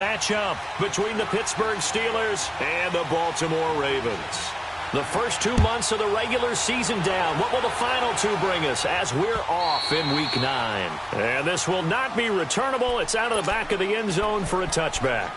Matchup between the Pittsburgh Steelers and the Baltimore Ravens. The first 2 months of the regular season down. What will the final two bring us as we're off in Week 9? And this will not be returnable. It's out of the back of the end zone for a touchback.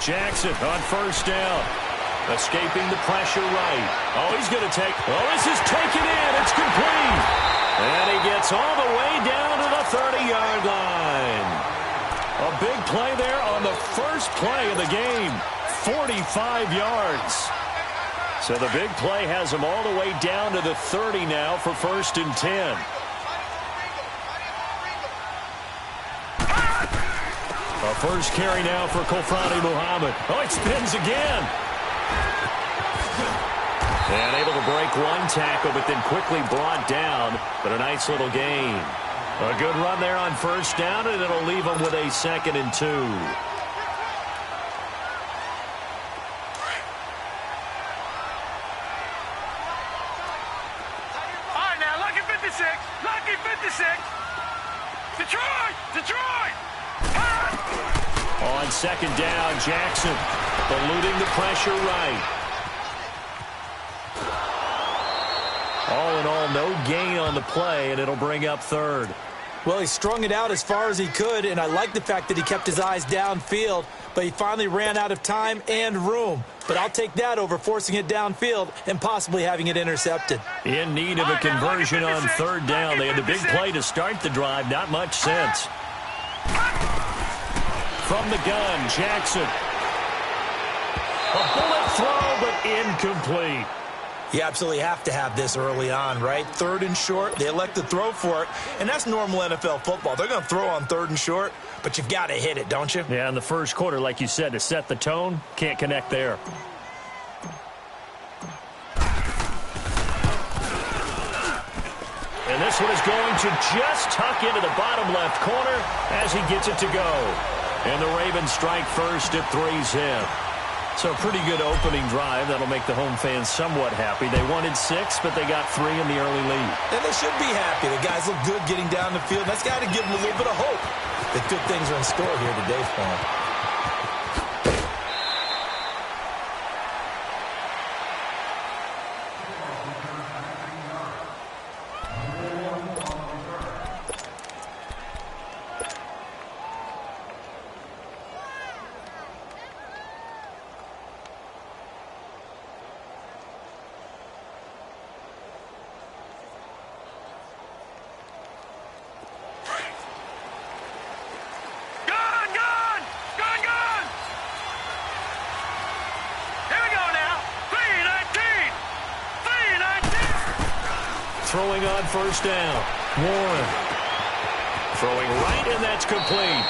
Jackson on first down. Escaping the pressure right. Oh, he's going to take. Oh, this is taken in. It's complete. And he gets all the way down to the 30-yard line. A big play there on the first play of the game. 45 yards. So the big play has him all the way down to the 30 now for 1st and 10. A first carry now for Kofani Muhammad. Oh, it spins again. And able to break one tackle, but then quickly brought down. But a nice little gain. A good run there on first down, and it'll leave them with a 2nd and 2. All right, now, lucky 56. Lucky 56. Detroit! Detroit! On 2nd down, Jackson eluding the pressure right. All in all, no gain on the play, and it'll bring up 3rd. Well, he strung it out as far as he could, and I like the fact that he kept his eyes downfield, but he finally ran out of time and room. But I'll take that over forcing it downfield and possibly having it intercepted. In need of a conversion on 3rd down. They had the big play to start the drive. Not much sense. From the gun, Jackson. A bullet throw, but incomplete. You absolutely have to have this early on, right? 3rd and short, they elect to throw for it, and that's normal NFL football. They're going to throw on 3rd and short, but you've got to hit it, don't you? Yeah, in the first quarter, like you said, to set the tone, can't connect there. And this one is going to just tuck into the bottom left corner as he gets it to go. And the Ravens strike first at 3's in. So a pretty good opening drive. That'll make the home fans somewhat happy. They wanted 6, but they got 3 in the early lead. And they should be happy. The guys look good getting down the field. That's got to give them a little bit of hope that good things are in store here today for them. Throwing on first down. Warren. Throwing right, and that's complete.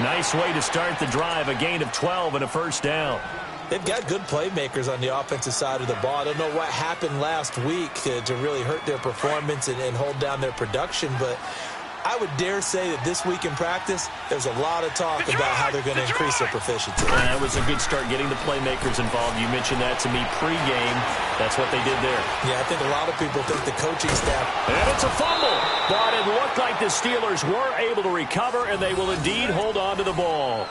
Nice way to start the drive. A gain of 12 and a 1st down. They've got good playmakers on the offensive side of the ball. I don't know what happened last week to really hurt their performance and hold down their production, but I would dare say that this week in practice, there's a lot of talk about how they're going to increase their proficiency. That was a good start getting the playmakers involved. You mentioned that to me pregame. That's what they did there. Yeah, I think a lot of people think the coaching staff. And it's a fumble. But it looked like the Steelers were able to recover, and they will indeed hold on to the ball.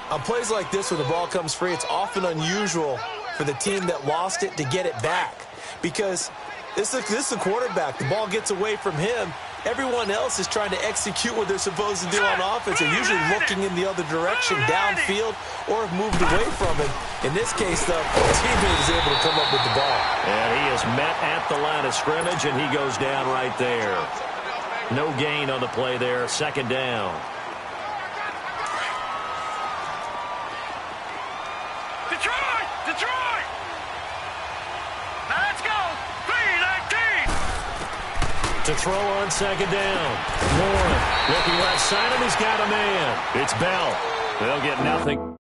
On plays like this where the ball comes free, it's often unusual for the team that lost it to get it back. Because this is the quarterback. The ball gets away from him. Everyone else is trying to execute what they're supposed to do on offense. They're usually looking in the other direction, downfield, or have moved away from it. In this case, though, the teammate is able to come up with the ball. And he is met at the line of scrimmage, and he goes down right there. No gain on the play there. 2nd down. Detroit! Detroit! Now let's go! 3-19! To throw on 2nd down. Warren looking left side, and he's got a man. It's Bell. They'll get nothing.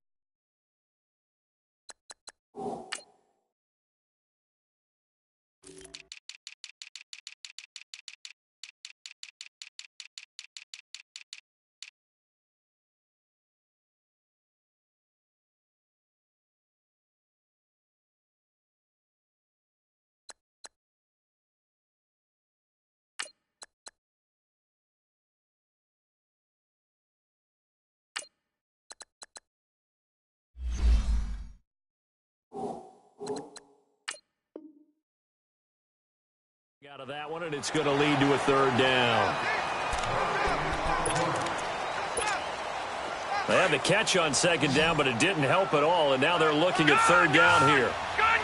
Out of that one, and it's going to lead to a third down. They had the catch on second down, but it didn't help at all, and now they're looking at third down here. Gun!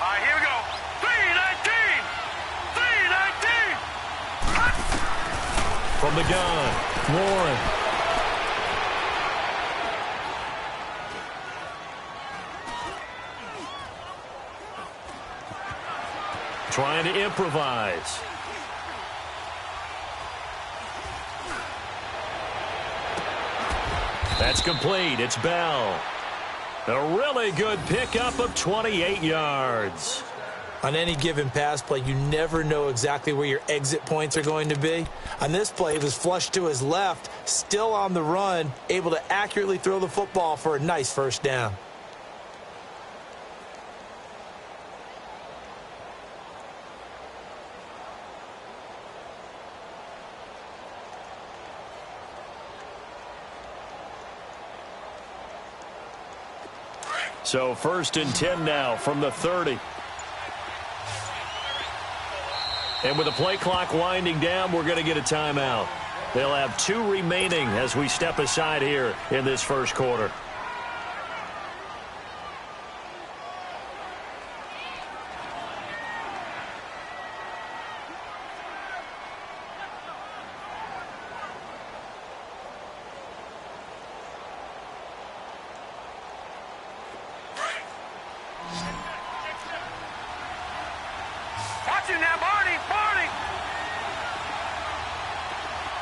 All right, here we go. 3-19! 3-19! From the gun, Warren. Trying to improvise. That's complete. It's Bell. A really good pickup of 28 yards. On any given pass play, you never know exactly where your exit points are going to be. On this play, he was flushed to his left, still on the run, able to accurately throw the football for a nice first down. So 1st and 10 now from the 30. And with the play clock winding down, we're going to get a timeout. They'll have 2 remaining as we step aside here in this first quarter. Watch it now, Barney!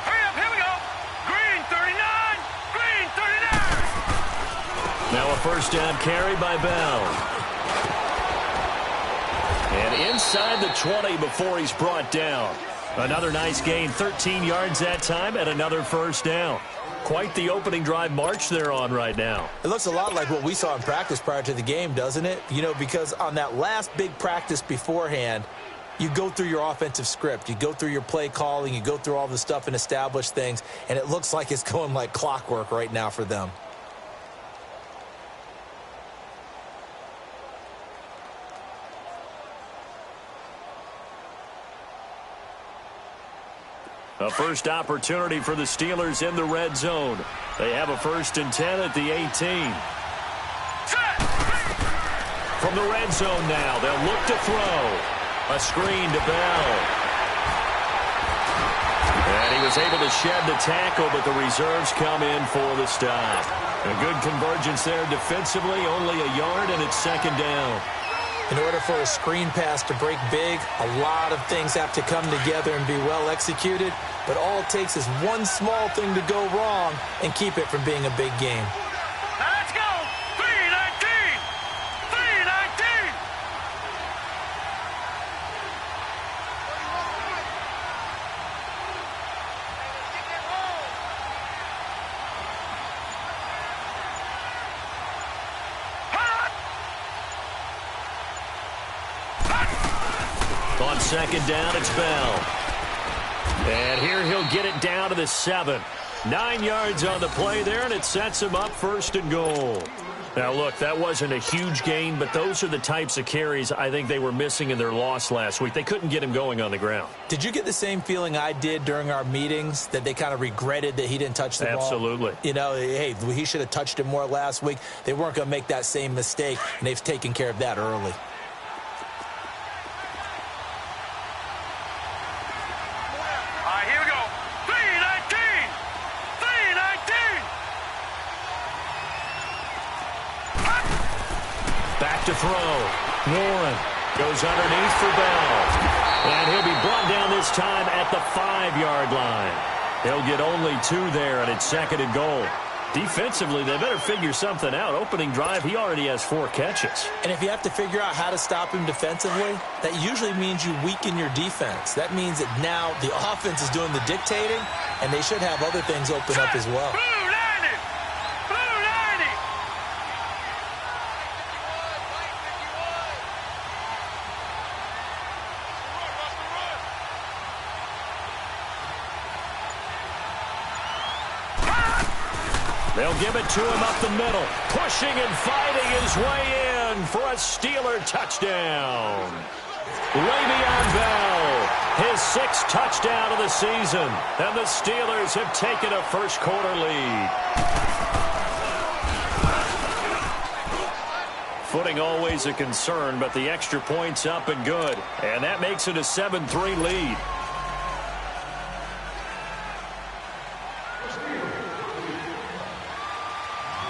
Hurry up, here we go! Green 39! Green 39! Now a first down carry by Bell. And inside the 20 before he's brought down. Another nice gain, 13 yards that time, and another first down. Quite the opening drive march they're on right now. It looks a lot like what we saw in practice prior to the game, doesn't it? You know, because on that last big practice beforehand, you go through your offensive script. You go through your play calling. You go through all the stuff and establish things. And it looks like it's going like clockwork right now for them. A first opportunity for the Steelers in the red zone. They have a 1st and 10 at the 18. From the red zone now, they'll look to throw. A screen to Bell. And he was able to shed the tackle, but the reserves come in for the stop. A good convergence there defensively, only a yard, and it's 2nd down. In order for a screen pass to break big, a lot of things have to come together and be well executed. But all it takes is one small thing to go wrong and keep it from being a big game. Now let's go! 3-19! 3-19! On 2nd down, it's Bell. And here he'll get it down to the 7. 9 yards on the play there, and it sets him up 1st and goal. Now, look, that wasn't a huge gain, but those are the types of carries I think they were missing in their loss last week. They couldn't get him going on the ground. Did you get the same feeling I did during our meetings, that they kind of regretted that he didn't touch the ball? Absolutely. You know, hey, he should have touched it more last week. They weren't going to make that same mistake, and they've taken care of that early. To throw. Warren goes underneath for Bell. And he'll be brought down this time at the 5-yard line. He'll get only 2 there, and it's 2nd and goal. Defensively, they better figure something out. Opening drive, he already has 4 catches. And if you have to figure out how to stop him defensively, that usually means you weaken your defense. That means that now the offense is doing the dictating, and they should have other things open up as well. They'll give it to him up the middle, pushing and fighting his way in for a Steeler touchdown. Le'Veon Bell, his 6th touchdown of the season. And the Steelers have taken a first-quarter lead. Footing always a concern, but the extra point's up and good. And that makes it a 7-3 lead.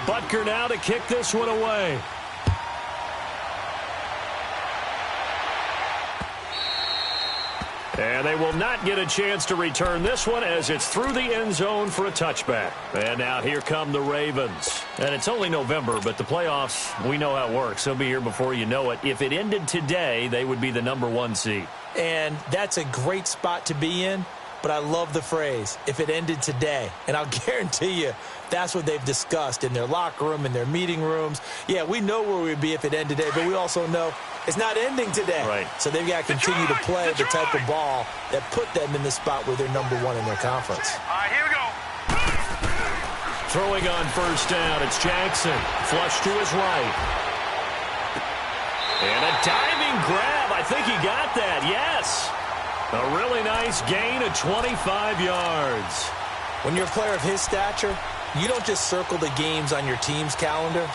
Butker now to kick this one away. And they will not get a chance to return this one as it's through the end zone for a touchback. And now here come the Ravens. And it's only November, but the playoffs, we know how it works. They'll be here before you know it. If it ended today, they would be the #1 seed. And that's a great spot to be in, but I love the phrase, if it ended today. And I'll guarantee you, that's what they've discussed in their locker room, in their meeting rooms. Yeah, we know where we'd be if it ended today, but we also know it's not ending today. Right. So they've got to continue to play the type of ball that put them in the spot where they're #1 in their conference. All right, here we go. Throwing on first down, it's Jackson. Flush to his right. And a diving grab. I think he got that, yes. A really nice gain of 25 yards. When you're a player of his stature, you don't just circle the games on your team's calendar.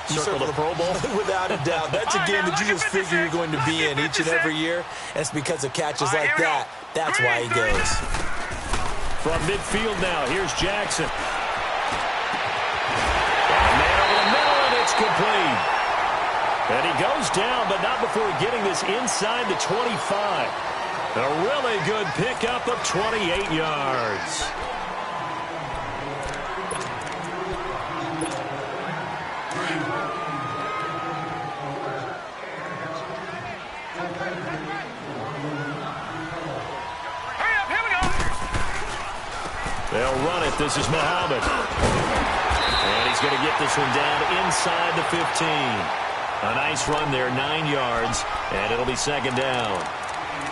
You Circle the Pro Bowl? Without a doubt. That's a game that you just figure you're going to be in each and every year. And it's because of catches like that. That's why he goes. From midfield now, here's Jackson. And man over the middle, and it's complete. And he goes down, but not before getting this inside the 25. A really good pickup of 28 yards. They'll run it. This is Muhammad. And he's going to get this one down inside the 15. A nice run there, 9 yards, and it'll be second down.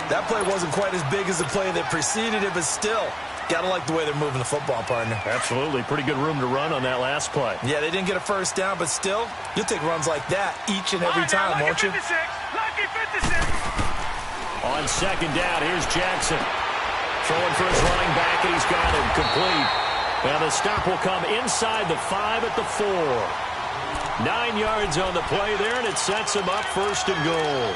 That play wasn't quite as big as the play that preceded it, but still, got to like the way they're moving the football, partner. Absolutely. Pretty good room to run on that last play. Yeah, they didn't get a first down, but still, you'll take runs like that each and every time, won't you? Lucky 56. On second down, here's Jackson. Throwing for his running back, and he's got him complete. And the stop will come inside the 5 at the 4. 9 yards on the play there, and it sets him up first and goal.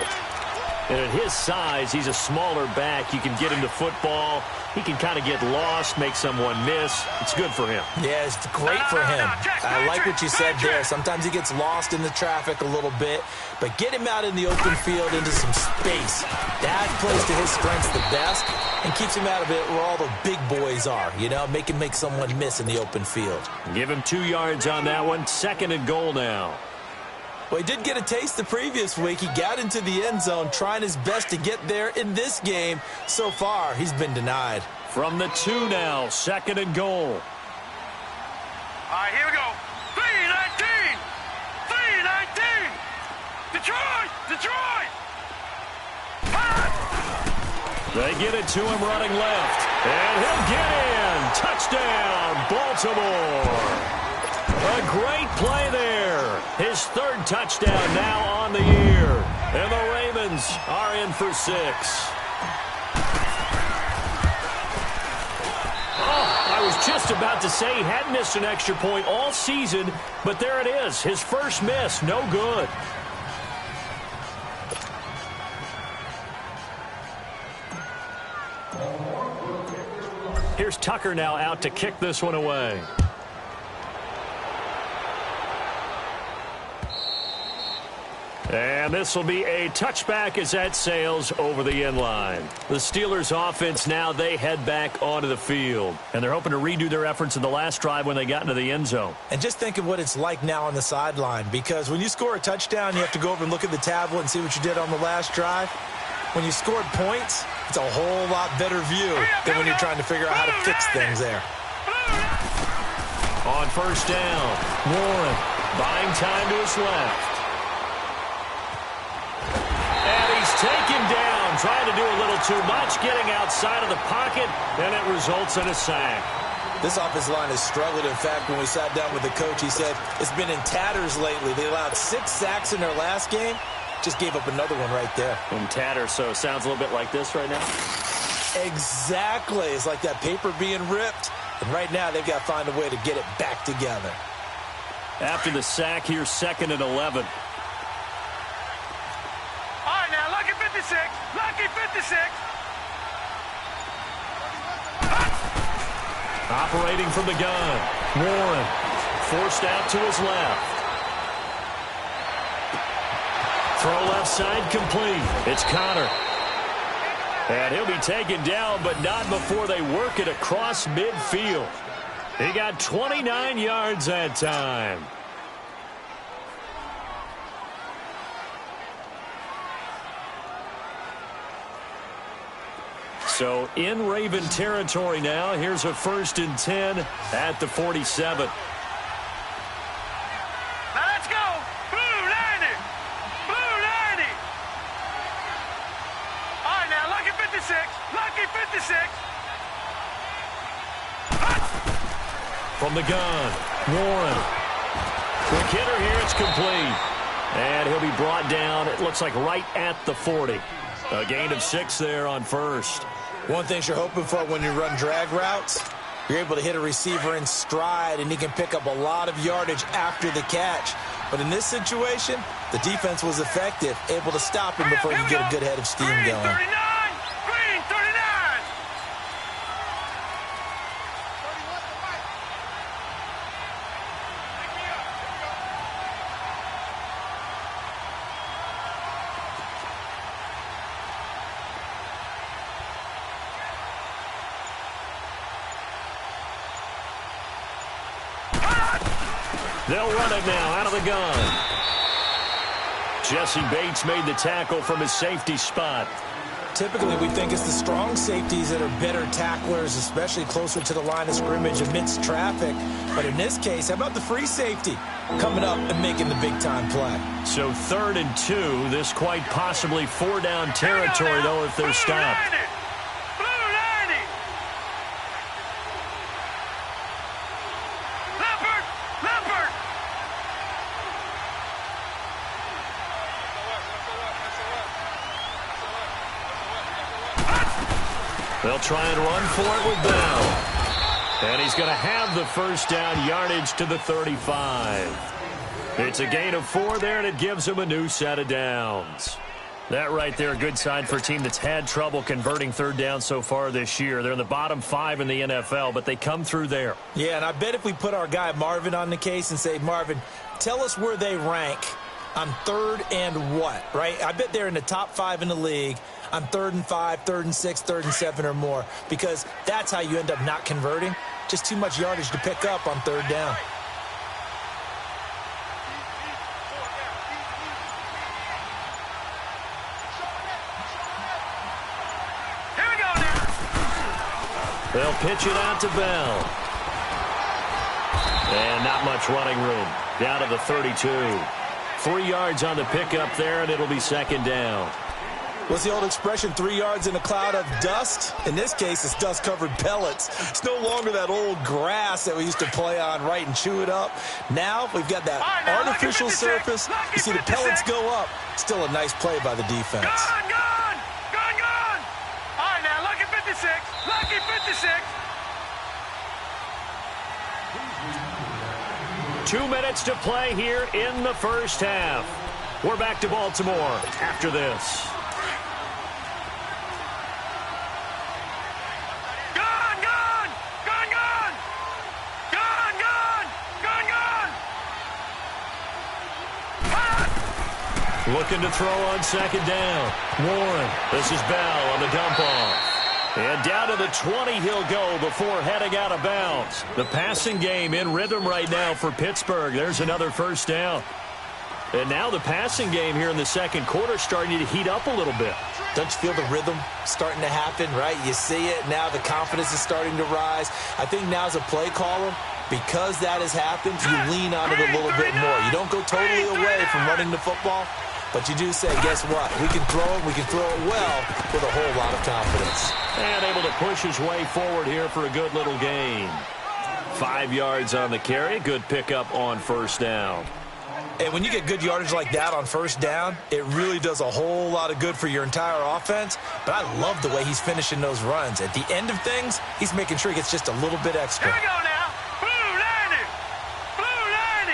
And at his size, he's a smaller back. You can get him to football. He can kind of get lost, make someone miss. It's good for him. Yeah, it's great for him. I like what you said there. Sometimes he gets lost in the traffic a little bit, but get him out in the open field into some space. That plays to his strengths the best and keeps him out of it where all the big boys are, you know, make someone miss in the open field. Give him 2 yards on that one. Second and goal now. Well, he did get a taste the previous week. He got into the end zone, trying his best to get there in this game. So far, he's been denied. From the 2 now, second and goal. All right, here we go. 3-19. 3-19. Detroit. Detroit. They get it to him running left. And he'll get in. Touchdown, Baltimore. A great play there. His 3rd touchdown now on the year. And the Ravens are in for 6. I was just about to say he hadn't missed an extra point all season, but there it is. His first miss, no good. Here's Tucker now out to kick this one away. And this will be a touchback as that sails over the end line. The Steelers offense now, they head back onto the field. And they're hoping to redo their efforts in the last drive when they got into the end zone. And just think of what it's like now on the sideline, because when you score a touchdown, you have to go over and look at the tablet and see what you did on the last drive. When you scored points, it's a whole lot better view than when you're trying to figure out how to fix things there. On first down, Warren buying time to his left. And he's taken down, trying to do a little too much, getting outside of the pocket, and it results in a sack. This offensive line has struggled. In fact, when we sat down with the coach, he said it's been in tatters lately. They allowed 6 sacks in their last game. just gave up another one right there. And tatter, so sounds a little bit like this right now. Exactly. It's like that paper being ripped. And right now they've got to find a way to get it back together. After the sack, here's 2nd and 11. All right, now, lucky 56. Lucky 56. Operating from the gun. Warren forced out to his left. Throw left side complete. It's Connor. And he'll be taken down, but not before they work it across midfield. He got 29 yards that time. So in Raven territory now. Here's a 1st and 10 at the 47. Now let's go. Blue 90. Blue 90. All right, now, lucky 56. Lucky 56. From the gun, Warren. Quick hitter here, it's complete. And he'll be brought down, it looks like right at the 40. A gain of 6 there on 1st. One thing you're hoping for when you run drag routes, you're able to hit a receiver in stride, and he can pick up a lot of yardage after the catch. But in this situation, the defense was effective, able to stop him before he could get a good head of steam Green going. 39. Green 39. They'll run it now out of the gun. Jesse Bates made the tackle from his safety spot. Typically, we think it's the strong safeties that are better tacklers, especially closer to the line of scrimmage amidst traffic. But in this case, how about the free safety coming up and making the big-time play? So 3rd and 2, this quite possibly 4-down territory, though, if they're stopped. Blue 90. Leopard. Leopard. They'll try and run for it with Bell. And he's going to have the 1st down, yardage to the 35. It's a gain of 4 there, and it gives him a new set of downs. That right there, a good sign for a team that's had trouble converting 3rd down so far this year. They're in the bottom 5 in the NFL, but they come through there. Yeah, and I bet if we put our guy Marvin on the case and say, Marvin, tell us where they rank on 3rd and what, right? I bet they're in the top 5 in the league on 3rd and 5, 3rd and 6, 3rd and 7 or more, because that's how you end up not converting. Just too much yardage to pick up on 3rd down. Here we go now. They'll pitch it out to Bell. And not much running room. Down to the 32. 3 yards on the pickup there, and it'll be 2nd down. What's the old expression, 3 yards in a cloud of dust? In this case, it's dust-covered pellets. It's no longer that old grass that we used to play on, right, and chew it up. Now we've got that artificial surface. You see the pellets go up. Still a nice play by the defense. Gone, gone. Gone, gone. All right, now, lucky 56. Lucky 56. 2 minutes to play here in the 1st half. We're back to Baltimore after this. Gone, gone. Gone, gone. Gone, gone. Gone, gone. Looking to throw on 2nd down. Warren. This is Bell on the dump off. And down to the 20 he'll go before heading out of bounds. The passing game in rhythm right now for Pittsburgh. There's another 1st down. And now the passing game here in the 2nd quarter starting to heat up a little bit. Don't you feel the rhythm starting to happen, right? You see it. Now the confidence is starting to rise. I think now as a play caller, because that has happened, you lean on it a little bit more. You don't go totally away from running the football, but you do say, guess what? We can throw it. We can throw it well with a whole lot of confidence. And able to push his way forward here for a good little gain. 5 yards on the carry. Good pickup on 1st down. And when you get good yardage like that on first down, it really does a whole lot of good for your entire offense. But I love the way he's finishing those runs. At the end of things, he's making sure he gets just a little bit extra. Here we go now. Blue 90. Blue 90.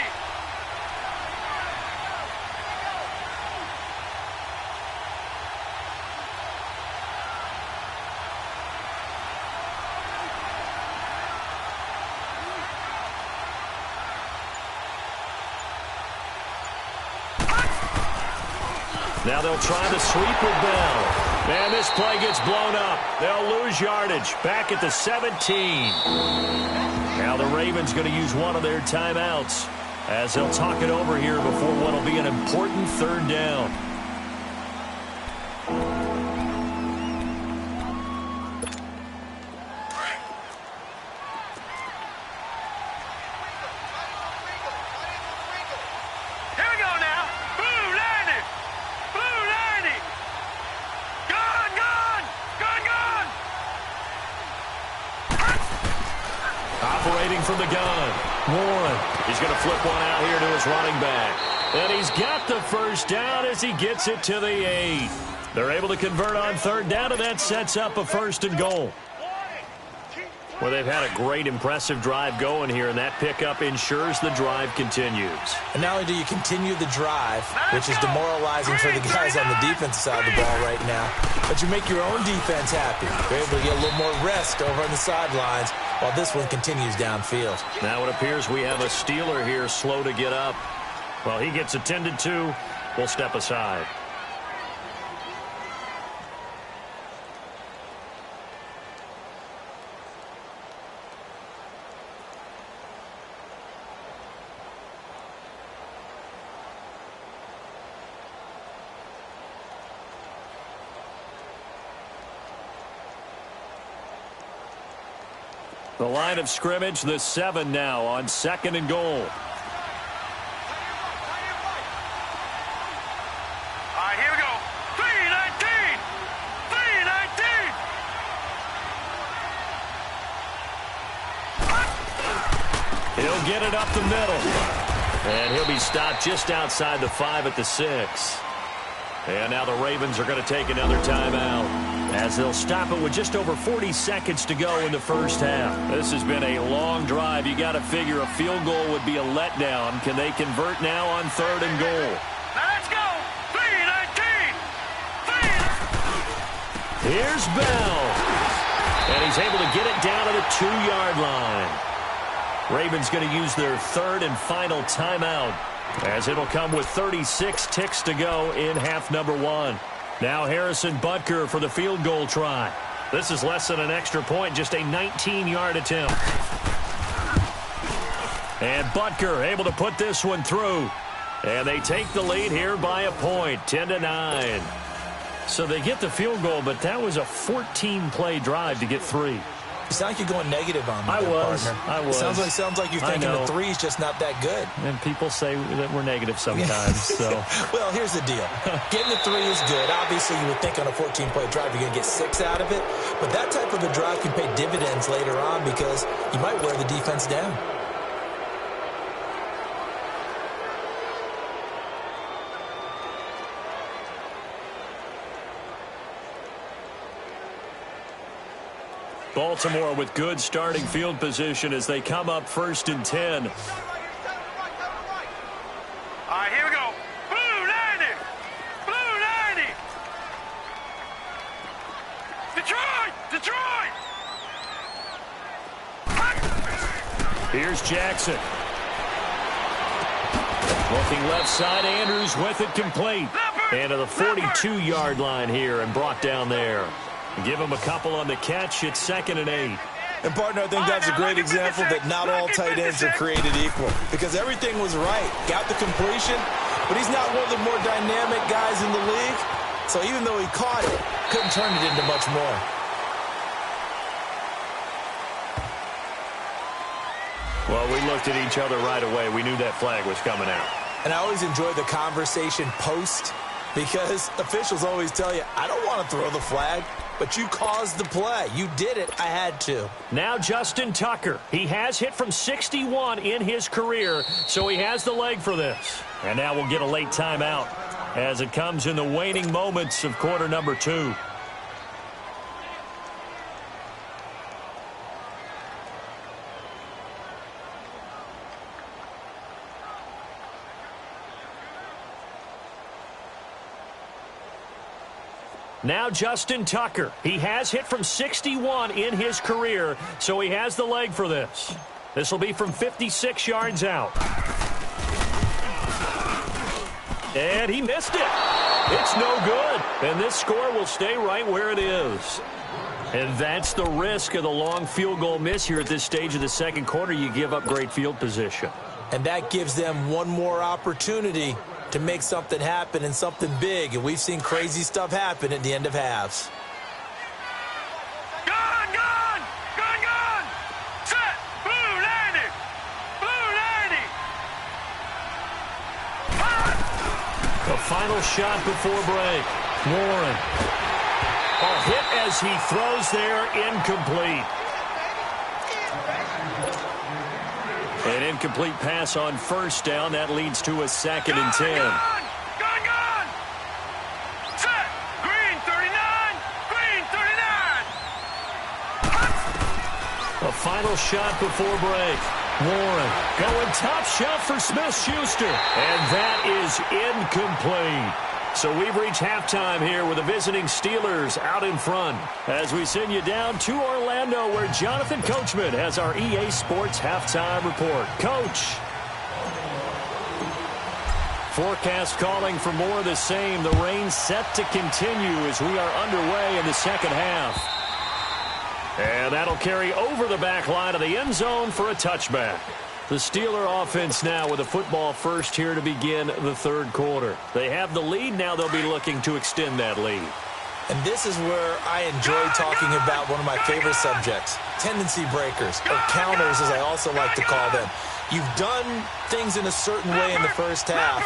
Now they'll try the sweep with Bell. And this play gets blown up. They'll lose yardage. Back at the 17. Now the Ravens going to use one of their timeouts as they'll talk it over here before what will be an important third down. From the gun. Warren. He's going to flip one out here to his running back. And he's got the first down as he gets it to the 8. They're able to convert on third down, and that sets up a 1st and goal. Well, they've had a great, impressive drive going here, and that pickup ensures the drive continues. And not only do you continue the drive, which is demoralizing for the guys on the defensive side of the ball right now, but you make your own defense happy. They're able to get a little more rest over on the sidelines while this one continues downfield. Now it appears we have a Steeler here slow to get up. Well, he gets attended to. We'll step aside. The line of scrimmage, the 7 now on 2nd and goal. All right, here we go. 319. 319. He'll get it up the middle. And he'll be stopped just outside the 5 at the 6. And now the Ravens are going to take another timeout as they'll stop it with just over 40 seconds to go in the first half. This has been a long drive. You got to figure a field goal would be a letdown. Can they convert now on 3rd and goal? Now let's go. 319. Here's Bell. And he's able to get it down to the 2-yard line. Ravens going to use their 3rd and final timeout, as it'll come with 36 ticks to go in half number 1. Now Harrison Butker for the field goal try. This is less than an extra point, just a 19-yard attempt. And Butker able to put this one through. And they take the lead here by a point, 10-9. So they get the field goal, but that was a 14-play drive to get 3. You sound like you're going negative on me, I was. Sounds like you're thinking the 3 is just not that good. And people say that we're negative sometimes. So, well, here's the deal. Getting the 3 is good. Obviously, you would think on a 14-play drive you're going to get 6 out of it. But that type of a drive can pay dividends later on because you might wear the defense down. Baltimore with good starting field position as they come up 1st and 10. All right, here we go. Blue 90. Blue 90. Detroit. Here's Jackson. Looking left side, Andrews with it complete. And to the 42-yard line here and brought down there. Give him a couple on the catch. It's 2nd and 8. And, partner, I think that's a great example that not all tight ends are created equal because everything was right. Got the completion, but he's not one of the more dynamic guys in the league. So even though he caught it, couldn't turn it into much more. Well, we looked at each other right away. We knew that flag was coming out. And I always enjoy the conversation post because officials always tell you, I don't want to throw the flag. But you caused the play. You did it. I had to. Now Justin Tucker. He has hit from 61 in his career, so he has the leg for this. And now we'll get a late timeout as it comes in the waning moments of quarter number 2. Now Justin Tucker. He has hit from 61 in his career, so he has the leg for this. This will be from 56 yards out. And he missed it. It's no good. And this score will stay right where it is. And that's the risk of the long field goal miss here at this stage of the second quarter. You give up great field position. And that gives them one more opportunity to make something happen and something big. And we've seen crazy stuff happen at the end of halves. Gun, gun! Gun, gun! Set! Blue landing! Blue landing! The final shot before break. Warren. A hit as he throws there, incomplete. An incomplete pass on first down. That leads to a 2nd and 10. Gun, gun! Set! Green 39! Green 39! A final shot before break. Warren going top shelf for Smith-Schuster. And that is incomplete. So we've reached halftime here with the visiting Steelers out in front as we send you down to Orlando where Jonathan Coachman has our EA Sports halftime report. Coach. Forecast calling for more of the same. The rain set to continue as we are underway in the second half. And that'll carry over the back line of the end zone for a touchback. The Steeler offense now with a football first here to begin the third quarter. They have the lead. Now they'll be looking to extend that lead. And this is where I enjoy talking about one of my favorite subjects, tendency breakers, or counters as I also like to call them. You've done things in a certain way in the first half,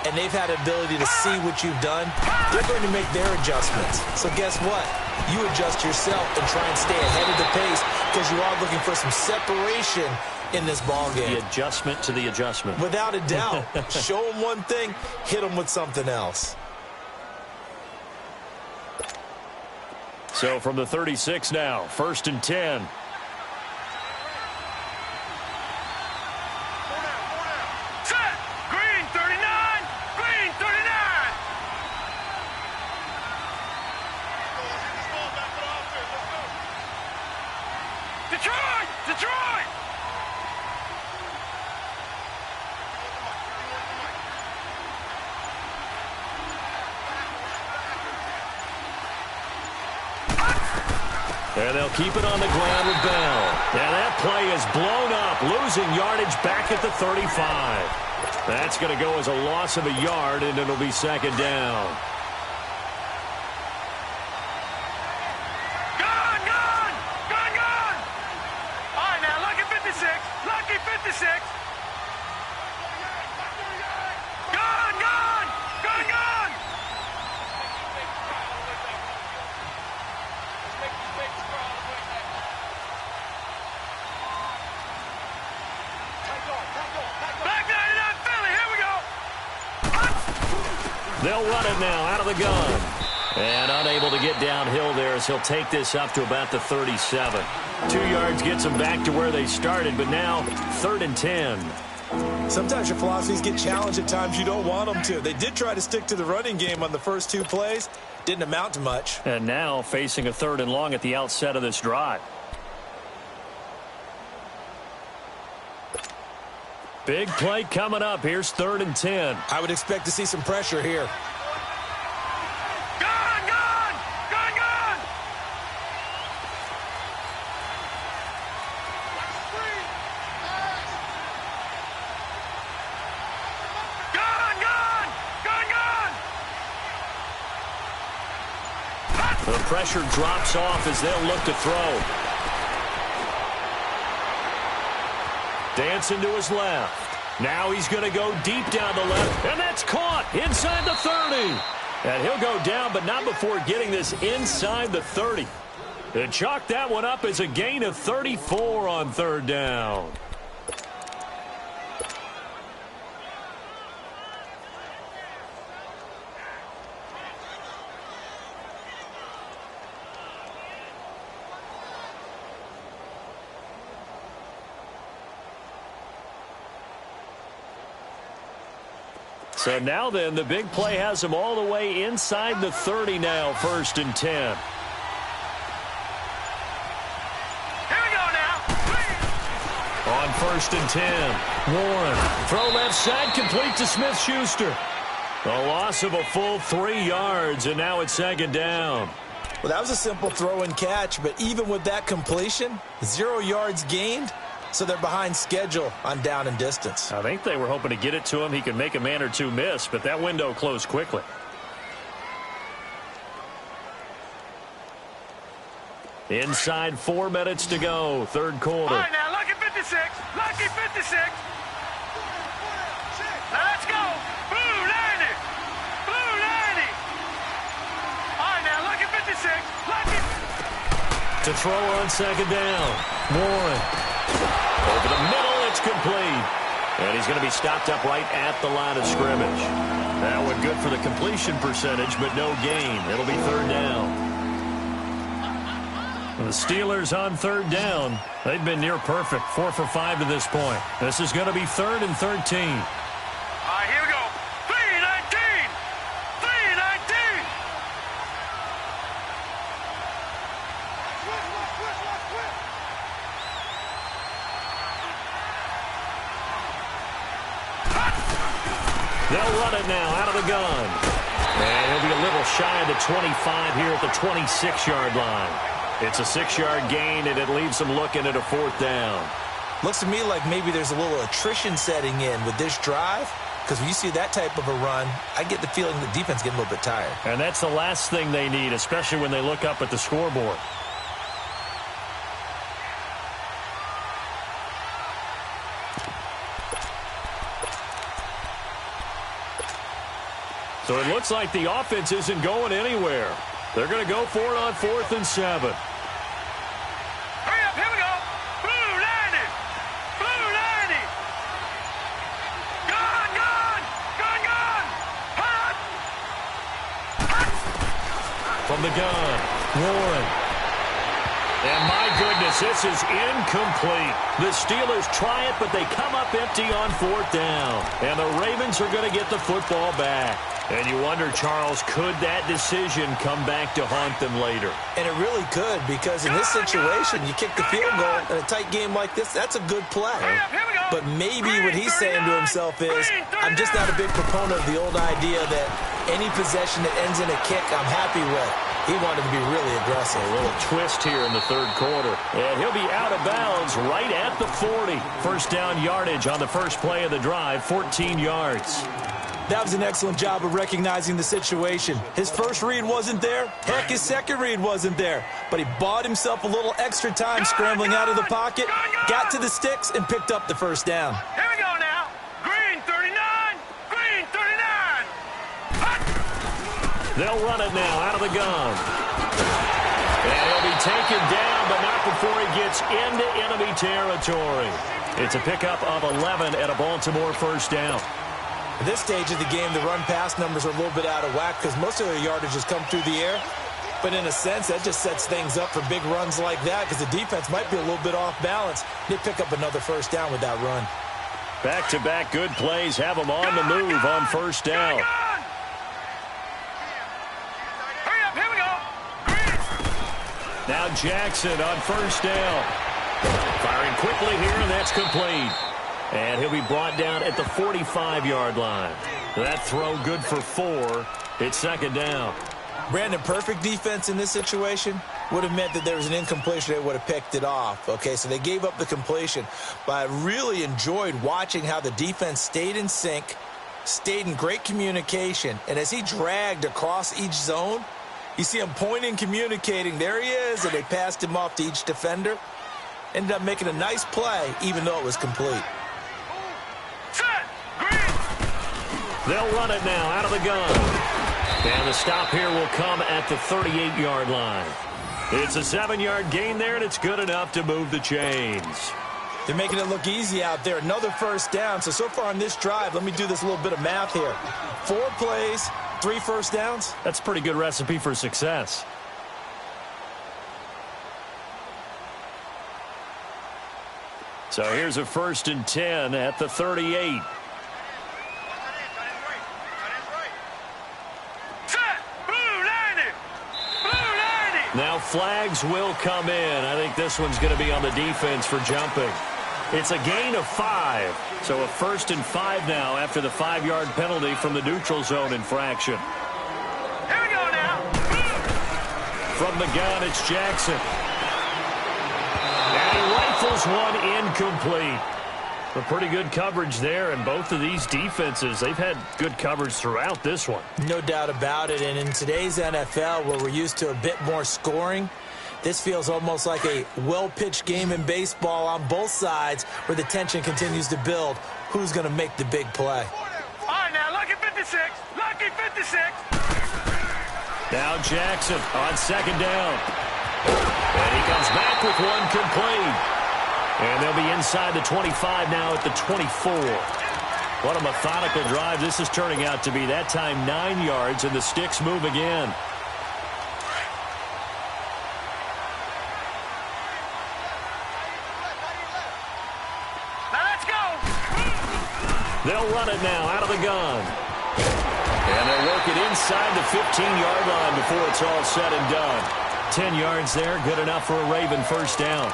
and they've had the ability to see what you've done. They're going to make their adjustments. So guess what? You adjust yourself and try and stay ahead of the pace because you are looking for some separation in this ball game. The adjustment to the adjustment. Without a doubt. Show them one thing, hit them with something else. So from the 36 now, 1st and 10. Set! Green 39! Green 39! Detroit! Detroit! And they'll keep it on the ground with Bell. And that play is blown up, losing yardage back at the 35. That's going to go as a loss of a yard, and it'll be 2nd down. Gun, gun! Gun, gun! All right, now, lucky 56. Lucky 56. Gun, gun! Gun, gun! Back 99 Philly, here we go! They'll run it now out of the gun. And unable to get downhill there as he'll take this up to about the 37. 2 yards gets them back to where they started, but now 3rd and 10. Sometimes your philosophies get challenged at times you don't want them to. They did try to stick to the running game on the first 2 plays. Didn't amount to much. And now facing a 3rd and long at the outset of this drive. Big play coming up. Here's 3rd and 10. I would expect to see some pressure here. Gun, gun! Gun, gun! Gun, gun! Gun, gun! The pressure drops off as they'll look to throw. Dancing to his left. Now he's going to go deep down the left, and that's caught inside the 30. And he'll go down, but not before getting this inside the 30. And chalk that one up as a gain of 34 on 3rd down. So now then, the big play has them all the way inside the 30 now, 1st and 10. Here we go now. On 1st and 10, Warren. Throw left side, complete to Smith-Schuster. A loss of a full 3 yards, and now it's 2nd down. Well, that was a simple throw and catch, but even with that completion, 0 yards gained, so they're behind schedule on down and distance. I think they were hoping to get it to him. He could make a man or two miss, but that window closed quickly. Inside 4 minutes to go, 3rd quarter. All right, now, lucky 56. Lucky 56. Now, let's go. Blue 90. Blue 90. All right, now, lucky 56. Lucky. To throw on 2nd down. Warren. Over the middle, it's complete. And he's going to be stopped up right at the line of scrimmage. That one good for the completion percentage, but no gain. It'll be 3rd down. The Steelers on 3rd down. They've been near perfect, 4 for 5 to this point. This is going to be 3rd and 13. All right, here we go. 3-19. 3-19. They'll run it now out of the gun. And he'll be a little shy of the 25 here at the 26-yard line. It's a 6-yard gain, and it leaves them looking at a 4th down. Looks to me like maybe there's a little attrition setting in with this drive, because when you see that type of a run, I get the feeling the defense getting a little bit tired. And that's the last thing they need, especially when they look up at the scoreboard. So it looks like the offense isn't going anywhere. They're going to go for it on 4th and 7. Hurry up, here we go. Blue 90. Blue 90. Gun, gun. Gun, gun. Hot. Hot. From the gun, Warren. And my goodness, this is incomplete. The Steelers try it, but they come up empty on 4th down. And the Ravens are going to get the football back. And you wonder, Charles, could that decision come back to haunt them later? And it really could, because in this situation, you kick the field goal in a tight game like this, that's a good play. But maybe what he's saying to himself is, I'm just not a big proponent of the old idea that any possession that ends in a kick, I'm happy with. He wanted to be really aggressive. A little twist here in the 3rd quarter. And he'll be out of bounds right at the 40. 1st down yardage on the first play of the drive, 14 yards. That was an excellent job of recognizing the situation. His first read wasn't there. Heck, his second read wasn't there. But he bought himself a little extra time scrambling out of the pocket, got to the sticks, and picked up the 1st down. Here we go now. Green 39. Green 39. Hot. They'll run it now out of the gun. And he'll be taken down, but not before he gets into enemy territory. It's a pickup of 11 at a Baltimore 1st down. At this stage of the game, the run-pass numbers are a little bit out of whack because most of their yardage has come through the air. But in a sense, that just sets things up for big runs like that because the defense might be a little bit off balance. They pick up another 1st down with that run. Back-to-back good plays have them on the move on 1st down. Hurry up, here we go. Now Jackson on 1st down. Firing quickly here, and that's complete. And he'll be brought down at the 45-yard line. That throw good for 4. It's 2nd down. Brandon, perfect defense in this situation would have meant that there was an incompletion. They would have picked it off. Okay, so they gave up the completion. But I really enjoyed watching how the defense stayed in sync, stayed in great communication. And as he dragged across each zone, you see him pointing, communicating. There he is, and they passed him off to each defender. Ended up making a nice play, even though it was complete. They'll run it now out of the gun. And the stop here will come at the 38-yard line. It's a 7-yard gain there, and it's good enough to move the chains. They're making it look easy out there. Another 1st down. So far on this drive, let me do this little bit of math here. 4 plays, 3 1st downs. That's a pretty good recipe for success. So here's a 1st and 10 at the 38. Now flags will come in. I think this one's going to be on the defense for jumping. It's a gain of 5. So a 1st and 5 now after the 5-yard penalty from the neutral zone infraction. Here we go now. From the gun, it's Jackson. And he rifles one incomplete. A pretty good coverage there, and both of these defenses, they've had good coverage throughout this one. No doubt about it, and in today's NFL, where we're used to a bit more scoring, this feels almost like a well-pitched game in baseball on both sides where the tension continues to build. Who's going to make the big play? All right, now, lucky 56. Lucky 56. Now Jackson on 2nd down. And he comes back with one complete. And they'll be inside the 25 now at the 24. What a methodical drive this is turning out to be. That time 9 yards, and the sticks move again. Now let's go. They'll run it now out of the gun. And they'll work it inside the 15-yard line before it's all said and done. 10 yards there, good enough for a Raven 1st down.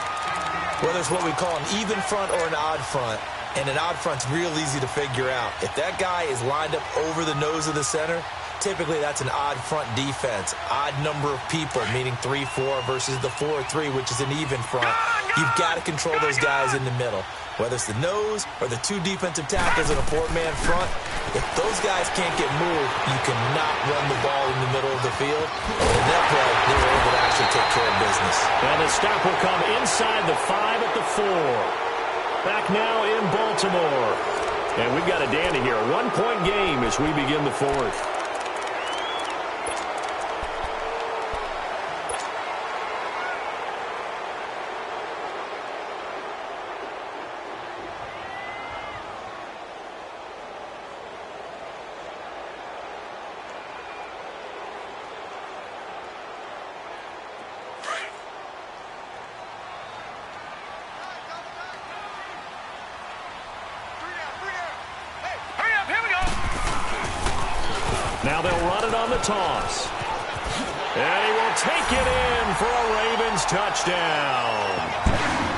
Whether it's what we call an even front or an odd front, and an odd front's real easy to figure out. If that guy is lined up over the nose of the center, typically that's an odd front defense. Odd number of people, meaning 3-4 versus the 4-3, which is an even front. You've got to control those guys in the middle. Whether it's the nose or the 2 defensive tackles in a 4-man front, if those guys can't get moved, you cannot run the ball in the middle of the field. And in that play, they were able to actually take care of business. And the stop will come inside the 5 at the 4. Back now in Baltimore. And we've got a dandy here. A 1-point game as we begin the 4th. Now they'll run it on the toss. And he will take it in for a Ravens touchdown.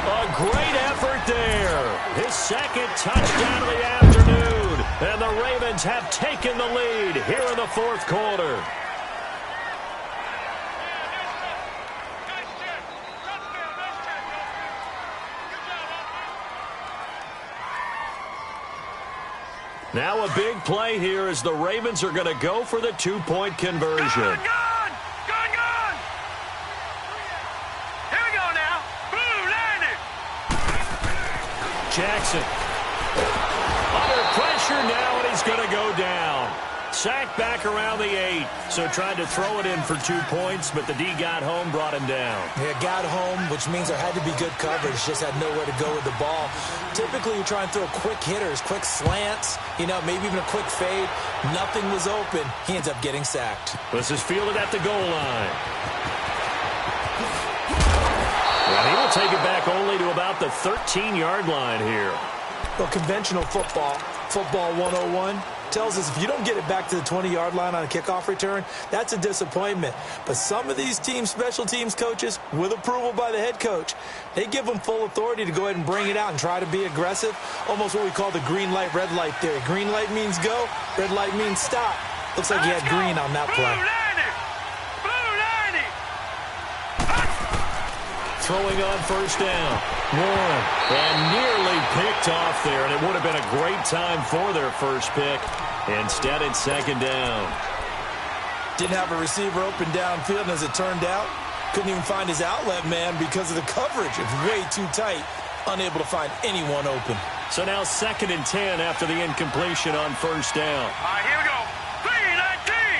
A great effort there. His 2nd touchdown of the afternoon. And the Ravens have taken the lead here in the 4th quarter. Now a big play here as the Ravens are going to go for the 2-point conversion. Gone! Here we go now. Blue, landed. Jackson. Under pressure now, and he's going to go down. Sacked back around the 8. So tried to throw it in for 2 points, but the D got home, brought him down. Yeah, got home, which means there had to be good coverage. Just had nowhere to go with the ball. Typically, you try and throw quick hitters, quick slants, maybe even a quick fade. Nothing was open. He ends up getting sacked. This is fielded at the goal line. And he will take it back only to about the 13-yard line here. Well, conventional football 101, tells us if you don't get it back to the 20-yard line on a kickoff return, that's a disappointment. But some of these teams, special teams coaches, with approval by the head coach, they give them full authority to go ahead and bring it out and try to be aggressive. Almost what we call the green light, red light theory. Green light means go, red light means stop. Looks like he had green on that play. Throwing on 1st down. Warren. And nearly picked off there, and it would have been a great time for their first pick. Instead, it's 2nd down. Didn't have a receiver open downfield, and as it turned out, couldn't even find his outlet man because of the coverage. It's way too tight. Unable to find anyone open. So now 2nd and 10 after the incompletion on 1st down. All right, here we go. 3-19.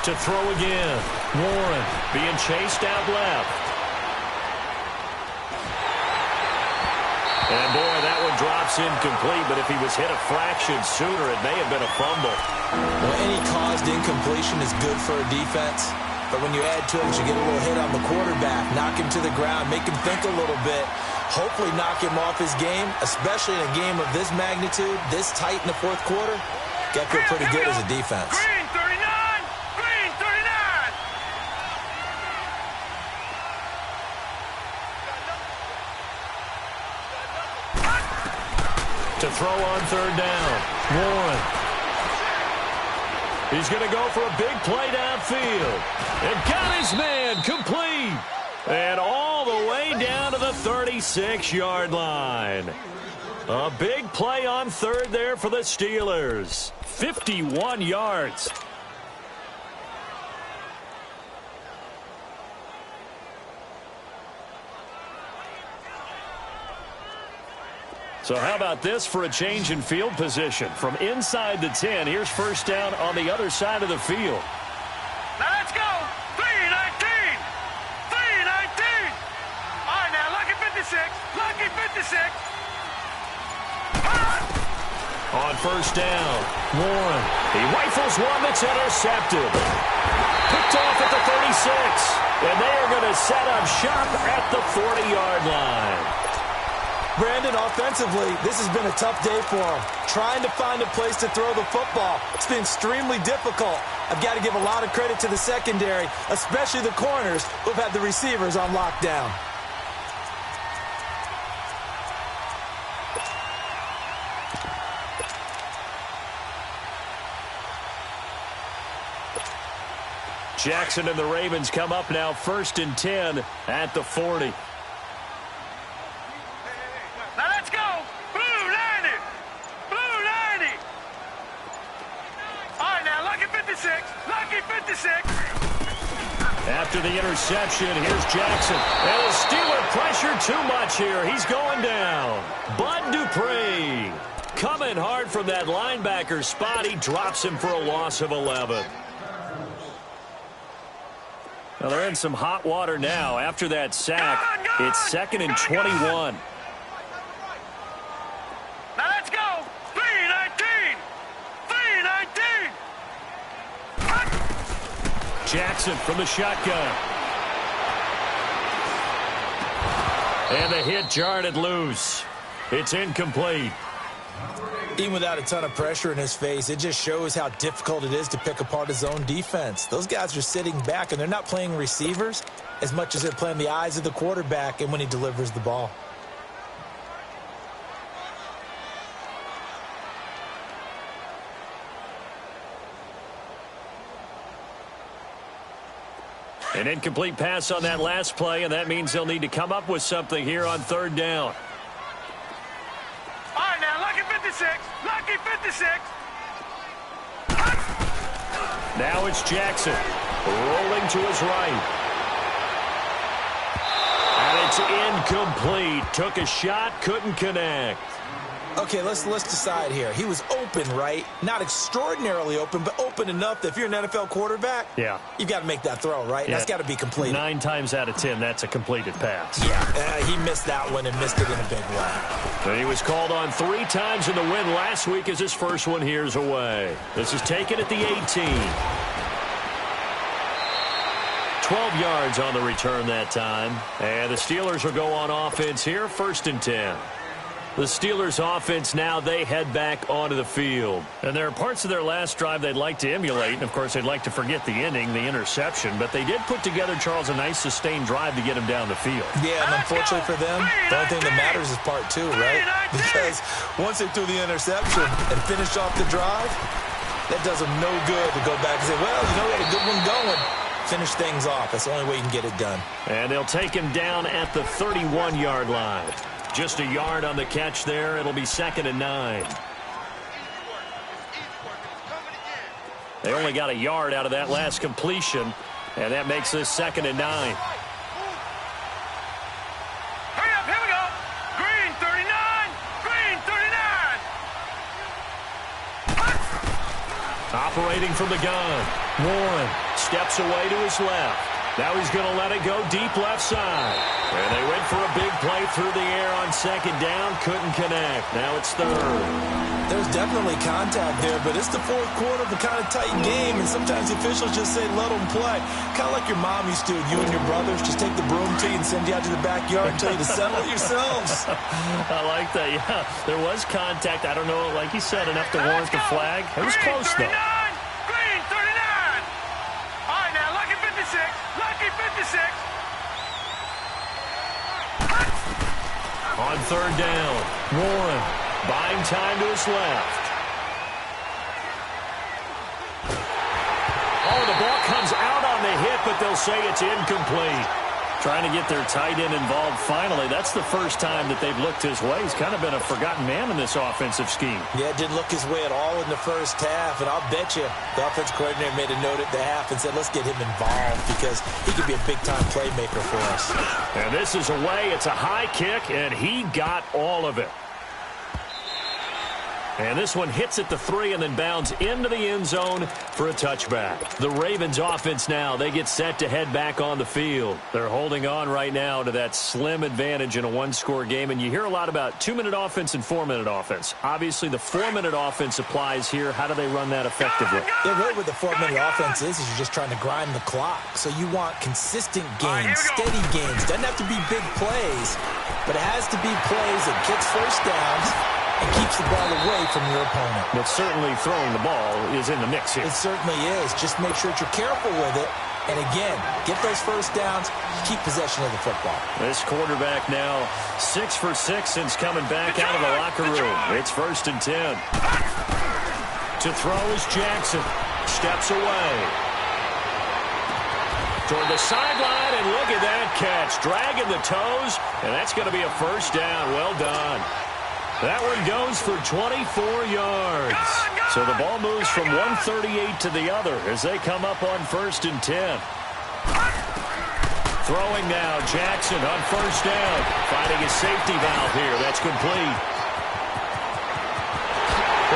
3-19. To throw again. Warren being chased out left. And boy, that one drops incomplete, but if he was hit a fraction sooner, it may have been a fumble. Well, any caused incompletion is good for a defense, but when you add to it, you get a little hit on the quarterback, knock him to the ground, make him think a little bit, hopefully knock him off his game, especially in a game of this magnitude, this tight in the 4th quarter. Got to feel pretty good as a defense. Green 39. Green 39. To throw on third down. Warren. He's going to go for a big play downfield. And got his man complete. And all the way down to the 36-yard line. A big play on third there for the Steelers. 51 yards. So how about this for a change in field position? From inside the 10, here's first down on the other side of the field. Now let's go. 319. 319. All right, now, lucky 56. Lucky 56. On first down, Warren. He rifles one that's intercepted. Picked off at the 36. And they are going to set up shop at the 40-yard line. Brandon, offensively, this has been a tough day for him. Trying to find a place to throw the football. It's been extremely difficult. I've got to give a lot of credit to the secondary, especially the corners who've had the receivers on lockdown. Jackson and the Ravens come up now first and 10 at the 40. Now let's go. Blue 90. Blue 90. All right, now, lucky 56. Lucky 56. After the interception, here's Jackson. And the Steeler pressure too much here. He's going down. Bud Dupree coming hard from that linebacker spot. He drops him for a loss of 11. Well, they're in some hot water now. After that sack, it's second and 21. Now let's go. 319. 319. Jackson from the shotgun. And the hit jarred it loose. It's incomplete. Even without a ton of pressure in his face, it just shows how difficult it is to pick apart his own defense. Those guys are sitting back, and they're not playing receivers as much as they're playing the eyes of the quarterback and when he delivers the ball. An incomplete pass on that last play, and that means they'll need to come up with something here on third down. All right, now, lucky 56. Lucky 56. Now it's Jackson rolling to his right. And it's incomplete. Took a shot, couldn't connect. Okay, let's decide here. He was open, right? Not extraordinarily open, but open enough that if you're an NFL quarterback, yeah, you've got to make that throw, right? Yeah. That's got to be completed. 9 times out of 10, that's a completed pass. Yeah, he missed that one and missed it in a big way. And he was called on 3 times in the win last week as his first one here's away. This is taken at the 18. 12 yards on the return that time. And the Steelers will go on offense here, first and 10. The Steelers offense now, they head back onto the field. And there are parts of their last drive they'd like to emulate. And, of course, they'd like to forget the ending, the interception. But they did put together, Charles, a nice sustained drive to get him down the field. Yeah, and unfortunately for them, the only thing that matters is part 2, right? Because once they threw the interception and finished off the drive, that does them no good to go back and say, well, you know, we had a good one going. Finish things off. That's the only way you can get it done. And they'll take him down at the 31-yard line. Just a yard on the catch there. It'll be second and 9. They only got a yard out of that last completion, and that makes this second and 9. Hurry up, here we go. Green 39. Green 39. Operating from the gun. Warren steps away to his left. Now he's going to let it go deep left side. And they went for a big play through the air on second down. Couldn't connect. Now it's third. There's definitely contact there, but it's the fourth quarter of a kind of tight game, and sometimes the officials just say, let them play. Kind of like your mom used to, you and your brothers, just take the broom to you and send you out to the backyard and tell you to settle it yourselves. I like that, yeah. There was contact. I don't know, like you said, enough to warrant the flag. It was close, though. Green 39. All right, now, lucky 56. Lucky 56. On third down, Warren Buying time to his left. Oh, the ball comes out on the hit, but they'll say it's incomplete. Trying to get their tight end involved finally. That's the first time that they've looked his way. He's kind of been a forgotten man in this offensive scheme. Yeah, it didn't look his way at all in the first half, and I'll bet you the offense coordinator made a note at the half and said, let's get him involved because he could be a big-time playmaker for us. And this is away. It's a high kick, and he got all of it. And this one hits at the 3 and then bounds into the end zone for a touchback. The Ravens offense now, they get set to head back on the field. They're holding on right now to that slim advantage in a one-score game. And you hear a lot about 2-minute offense and 4-minute offense. Obviously, the 4-minute offense applies here. How do they run that effectively? Yeah, really what the 4-minute offense is you're just trying to grind the clock. So you want consistent gains, steady gains. Doesn't have to be big plays, but it has to be plays that gets first downs and keeps the ball away from your opponent. But certainly throwing the ball is in the mix here. It certainly is. Just make sure that you're careful with it. And again, get those first downs, keep possession of the football. This quarterback now 6 for 6 since coming back out of the locker room. It's 1st and 10. To throw is Jackson. Steps away. Toward the sideline, and look at that catch. Dragging the toes, and that's going to be a first down. Well done. That one goes for 24 yards. So the ball moves from 138 to the other as they come up on 1st and 10. Throwing now, Jackson on 1st down. Finding his safety valve here. That's complete.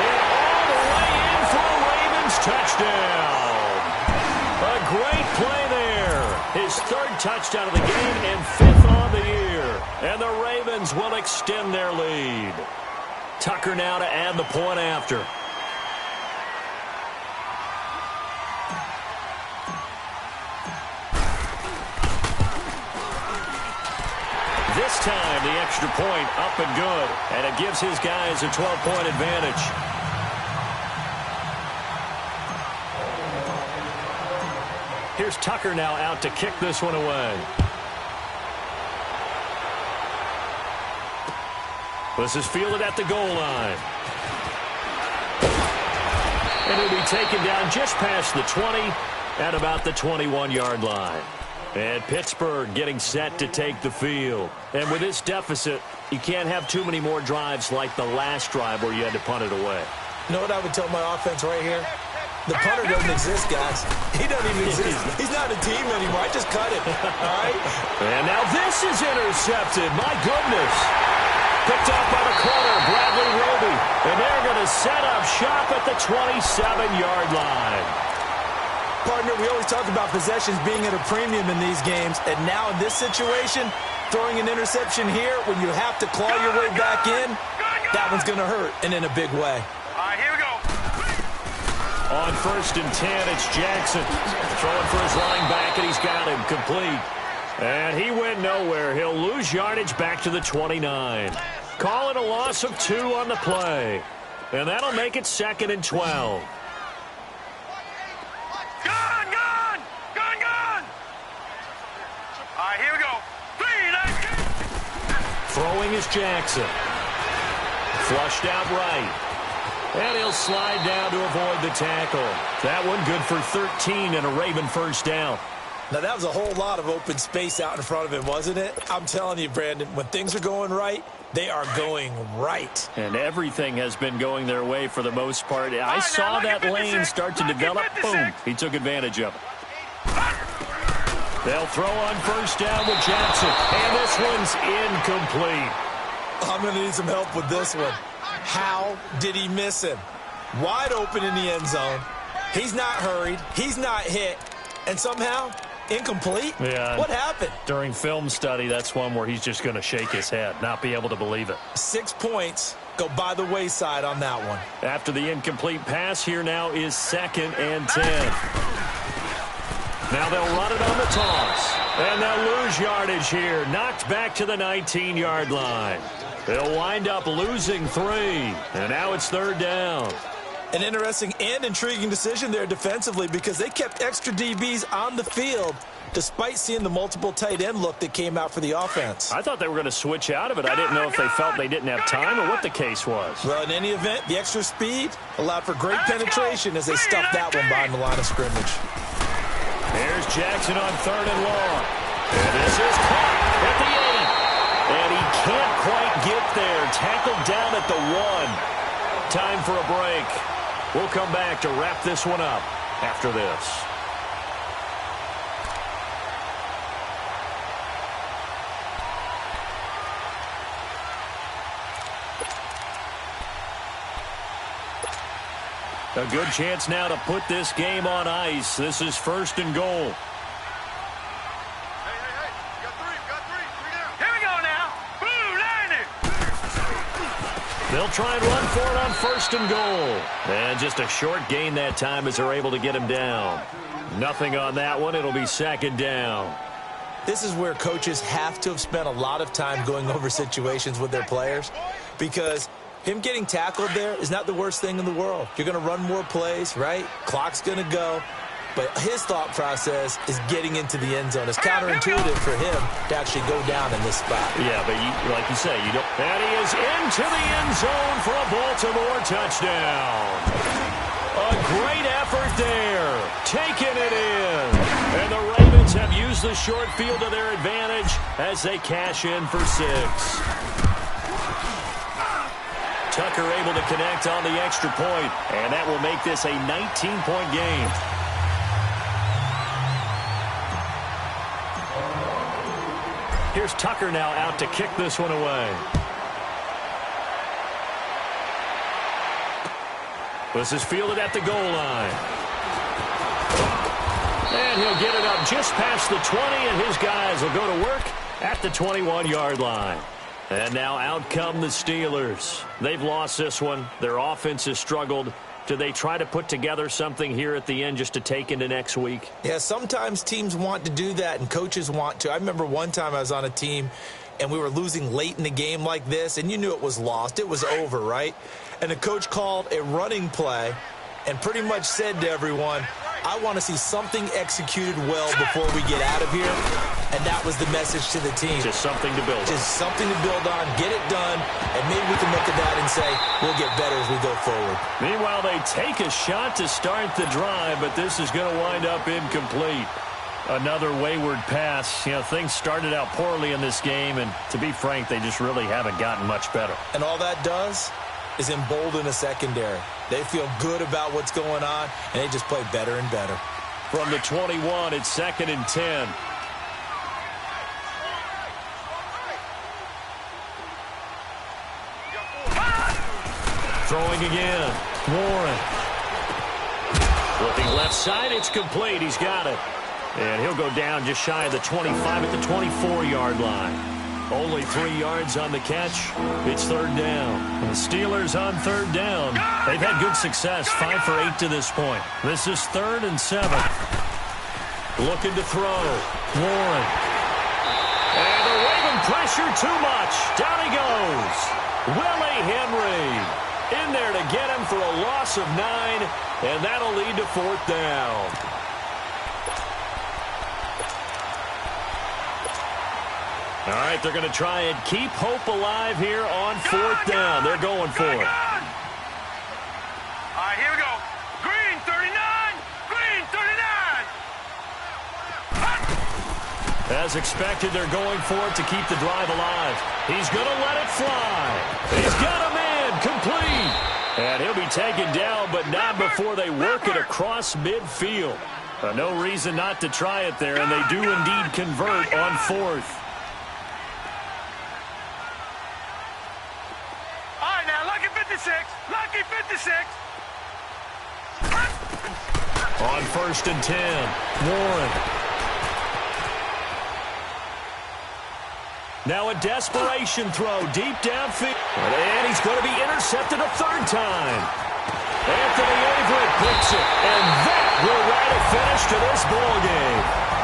And all the way in for a Ravens touchdown. A great play there. His 3rd touchdown of the game and 5th on the year. And the Ravens will extend their lead. Tucker now to add the point after. This time, the extra point up and good. And it gives his guys a 12-point advantage. Here's Tucker now out to kick this one away. This is fielded at the goal line. And he'll be taken down just past the 20 at about the 21-yard line. And Pittsburgh getting set to take the field. And with this deficit, you can't have too many more drives like the last drive where you had to punt it away. You know what I would tell my offense right here? The punter doesn't exist, guys. He doesn't even exist. He's not a team anymore. I just cut him. All right? And now this is intercepted. My goodness. Picked up by the corner, Bradley Roby. And they're going to set up shop at the 27-yard line. Partner, we always talk about possessions being at a premium in these games. And now in this situation, throwing an interception here when you have to claw your way back in, that one's going to hurt, and in a big way. All right, here we go. On 1st and 10, it's Jackson. Throwing for his line back, and he's got him complete. And he went nowhere. He'll lose yardage back to the 29. Call it a loss of 2 on the play. And that'll make it 2nd and 12. Gun! All right, here we go. 3, Throwing is Jackson. Flushed out right. And he'll slide down to avoid the tackle. That one good for 13 and a Raven first down. Now, that was a whole lot of open space out in front of him, wasn't it? I'm telling you, Brandon, when things are going right, they are going right. And everything has been going their way for the most part. I saw that lane start to develop. Boom. He took advantage of it. They'll throw on 1st down with Jackson. And this one's incomplete. I'm going to need some help with this one. How did he miss him? Wide open in the end zone. He's not hurried. He's not hit. And somehow, incomplete? Yeah. What happened? During film study, that's one where he's just going to shake his head, not be able to believe it. 6 points go by the wayside on that one. After the incomplete pass, here now is 2nd and 10. Now they'll run it on the toss. And they'll lose yardage here. Knocked back to the 19-yard line. They'll wind up losing 3. And now it's 3rd down. An interesting and intriguing decision there defensively because they kept extra DBs on the field despite seeing the multiple tight end look that came out for the offense. I thought they were going to switch out of it. I didn't know if they felt they didn't have time or what the case was. Well, in any event, the extra speed allowed for great penetration as they stuffed that one behind the line of scrimmage. Here's Jackson on 3rd and long. And this is caught at the 8. And he can't quite get there. Tackled down at the 1. Time for a break. We'll come back to wrap this one up after this. A good chance now to put this game on ice. This is 1st and goal. Hey, you got three. Here we go now. Blue Lightning. They'll try and run for it on 1st and goal. And just a short gain that time as they're able to get him down. Nothing on that one. It'll be 2nd down. This is where coaches have to have spent a lot of time going over situations with their players because him getting tackled there is not the worst thing in the world. You're going to run more plays, right? Clock's going to go. But his thought process is getting into the end zone. It's counterintuitive for him to actually go down in this spot. Yeah, but like you say, you don't. And he is into the end zone for a Baltimore touchdown. A great effort there. Taking it in. And the Ravens have used the short field to their advantage as they cash in for 6. Tucker able to connect on the extra point, and that will make this a 19-point game. Here's Tucker now out to kick this one away. This is fielded at the goal line. And he'll get it up just past the 20, and his guys will go to work at the 21-yard line. And now out come the Steelers. They've lost this one. Their offense has struggled. Do they try to put together something here at the end just to take into next week? Yeah, sometimes teams want to do that and coaches want to. I remember one time I was on a team and we were losing late in the game like this, and you knew it was lost. It was over, right? And the coach called a running play and pretty much said to everyone, I want to see something executed well before we get out of here. And that was the message to the team. Just something to build on. Just something to build on, get it done, and maybe we can look at that and say, we'll get better as we go forward. Meanwhile, they take a shot to start the drive, but this is going to wind up incomplete. Another wayward pass. You know, things started out poorly in this game, and to be frank, they just really haven't gotten much better. And all that does is embolden a secondary. They feel good about what's going on, and they just play better and better. From the 21, it's 2nd and 10. Throwing again. Warren. Looking left side, it's complete. He's got it. And he'll go down just shy of the 25 at the 24-yard line. Only 3 yards on the catch. It's 3rd down. The Steelers on 3rd down. They've had good success, 5 for 8 to this point. This is 3rd and 7. Looking to throw. Warren. And the Raven pressure too much. Down he goes. Willie Henry in there to get him for a loss of 9, and that'll lead to 4th down. All right, they're going to try and keep hope alive here on 4th down. They're going for it. All right, here we go. Green 39. Green 39. As expected, they're going for it to keep the drive alive. He's going to let it fly. He's got a man complete. And he'll be taken down, but not before they work it across midfield. No reason not to try it there, and they do indeed convert on 4th. Lucky 56. On 1st and 10, Warren. Now a desperation throw deep downfield. And he's going to be intercepted a 3rd time. Anthony Averett picks it. And that will write a finish to this ball game.